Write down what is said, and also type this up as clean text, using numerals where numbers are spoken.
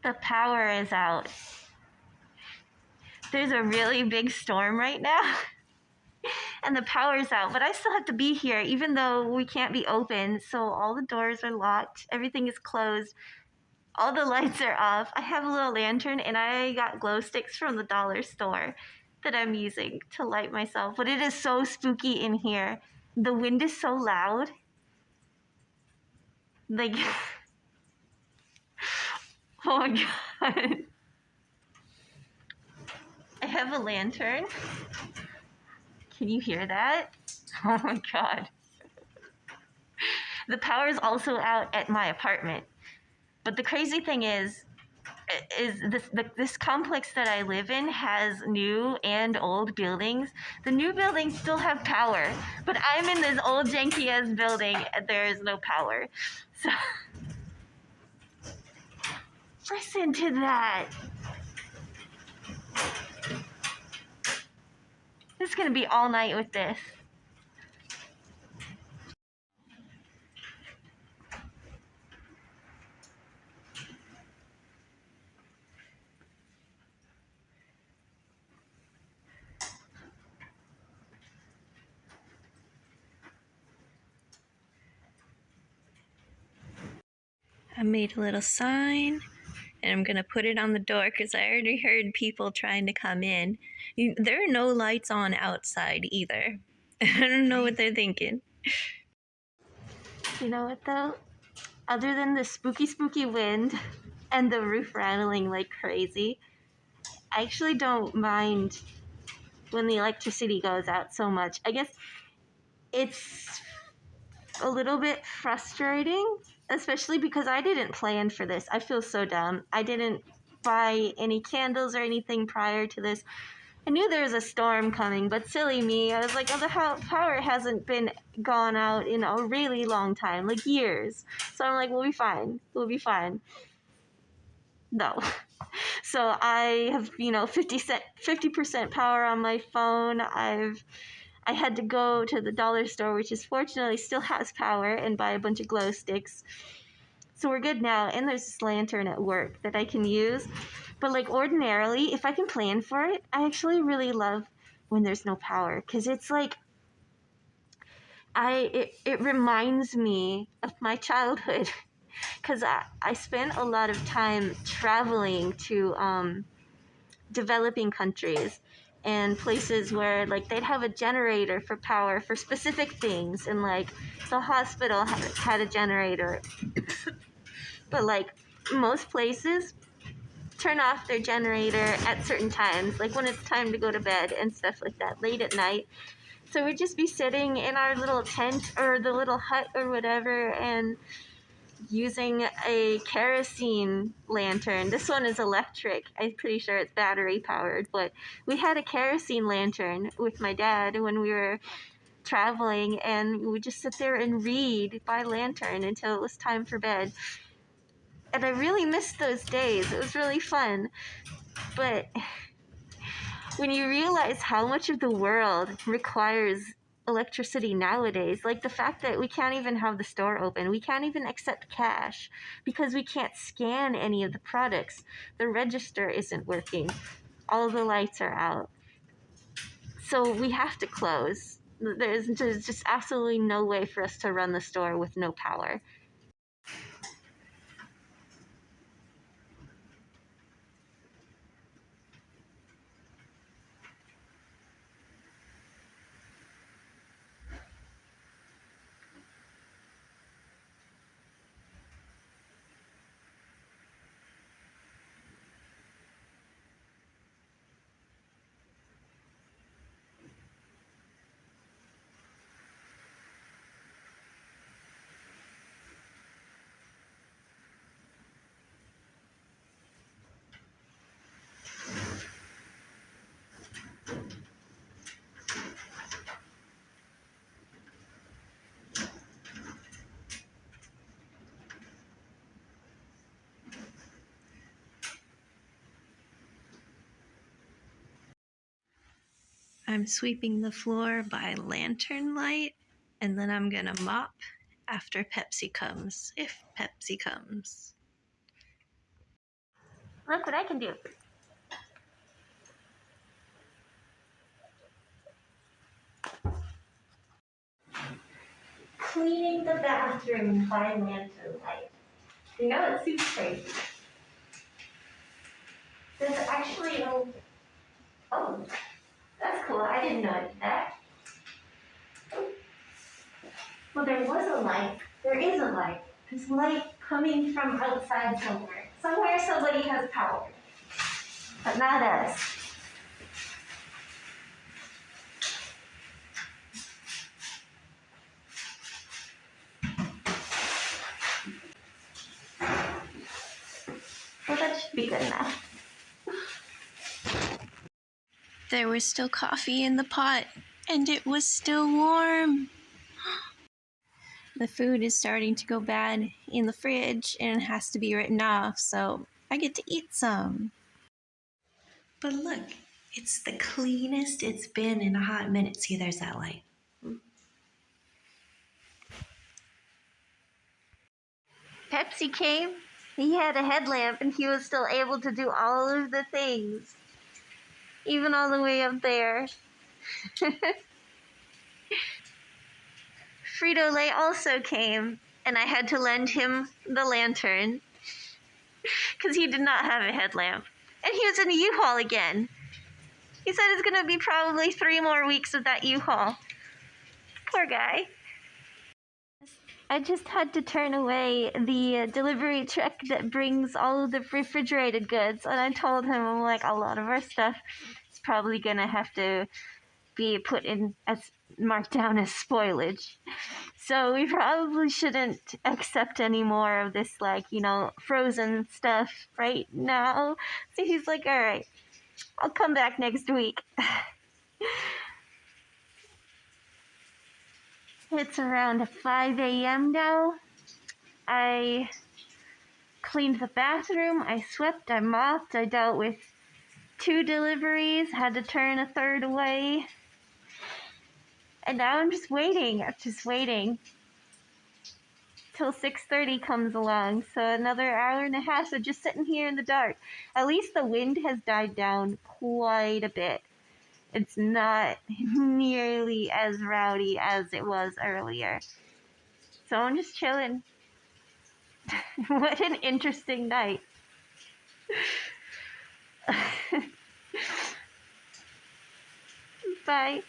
The power is out. There's a really big storm right now and the power's out, but I still have to be here even though we can't be open. So all the doors are locked, everything is closed, all the lights are off. I have a little lantern and I got glow sticks from the dollar store that I'm using to light myself, but it is so spooky in here. The wind is so loud. Like, oh my god. I have a lantern. Can you hear that? Oh my god. The power is also out at my apartment. But the crazy thing is this complex that I live in has new and old buildings. The new buildings still have power, but I'm in this old janky ass building and there is no power. So listen to that. It's gonna be all night with this. I made a little sign and I'm gonna put it on the door because I already heard people trying to come in. There are no lights on outside either. I don't know what they're thinking. You know what though? Other than the spooky wind and the roof rattling like crazy, I actually don't mind when the electricity goes out so much. I guess it's a little bit frustrating, especially because I didn't plan for this. I feel so dumb. I didn't buy any candles or anything prior to this. I knew there was a storm coming, but silly me, I was like, oh, the power hasn't been gone out in a really long time, like years. So I'm like, we'll be fine. We'll be fine. No. So I have, 50% power on my phone. I had to go to the dollar store, which is fortunately still has power, and buy a bunch of glow sticks. So we're good now. And there's this lantern at work that I can use. But like ordinarily, if I can plan for it, I actually really love when there's no power. Because it's like, it reminds me of my childhood. Because I spent a lot of time traveling to developing countries and places where like they'd have a generator for power for specific things, and like the hospital had a generator. But like most places turn off their generator at certain times, like when it's time to go to bed and stuff like that, late at night. So we'd just be sitting in our little tent or the little hut or whatever and using a kerosene lantern. This one is electric. I'm pretty sure it's battery powered, but we had a kerosene lantern with my dad when we were traveling, and we would just sit there and read by lantern until it was time for bed. And I really missed those days. It was really fun. But when you realize how much of the world requires electricity nowadays, like the fact that we can't even have the store open, we can't even accept cash because we can't scan any of the products, the register isn't working, all the lights are out, so we have to close. There's just absolutely no way for us to run the store with no power. I'm sweeping the floor by lantern light, and then I'm gonna mop after Pepsi comes, if Pepsi comes. Look what I can do. Cleaning the bathroom by lantern light. You know, it seems crazy. There's actually no... Oh, that's cool. I didn't know that. Well, there was a light. There is a light. There's light coming from outside somewhere. Somewhere somebody has power. But not us. Well, that should be good enough. There was still coffee in the pot, and it was still warm. The food is starting to go bad in the fridge, and it has to be written off, so I get to eat some. But look, it's the cleanest it's been in a hot minute. See, there's that light. Pepsi came. He had a headlamp, and he was still able to do all of the things. Even all the way up there. Frito-Lay also came, and I had to lend him the lantern because he did not have a headlamp. And he was in a U-Haul again. He said it's going to be probably 3 more weeks of that U-Haul. Poor guy. I just had to turn away the delivery truck that brings all of the refrigerated goods, and I told him, I'm like, a lot of our stuff is probably going to have to be put in as marked down as spoilage. So we probably shouldn't accept any more of this, like, you know, frozen stuff right now. So he's like, all right, I'll come back next week. It's around 5 a.m. now. I cleaned the bathroom, I swept, I mopped, I dealt with 2 deliveries, had to turn a 3rd away. And now I'm just waiting till 6:30 comes along. So another hour and a half of just sitting here in the dark. At least the wind has died down quite a bit. It's not nearly as rowdy as it was earlier. So I'm just chilling. What an interesting night. Bye.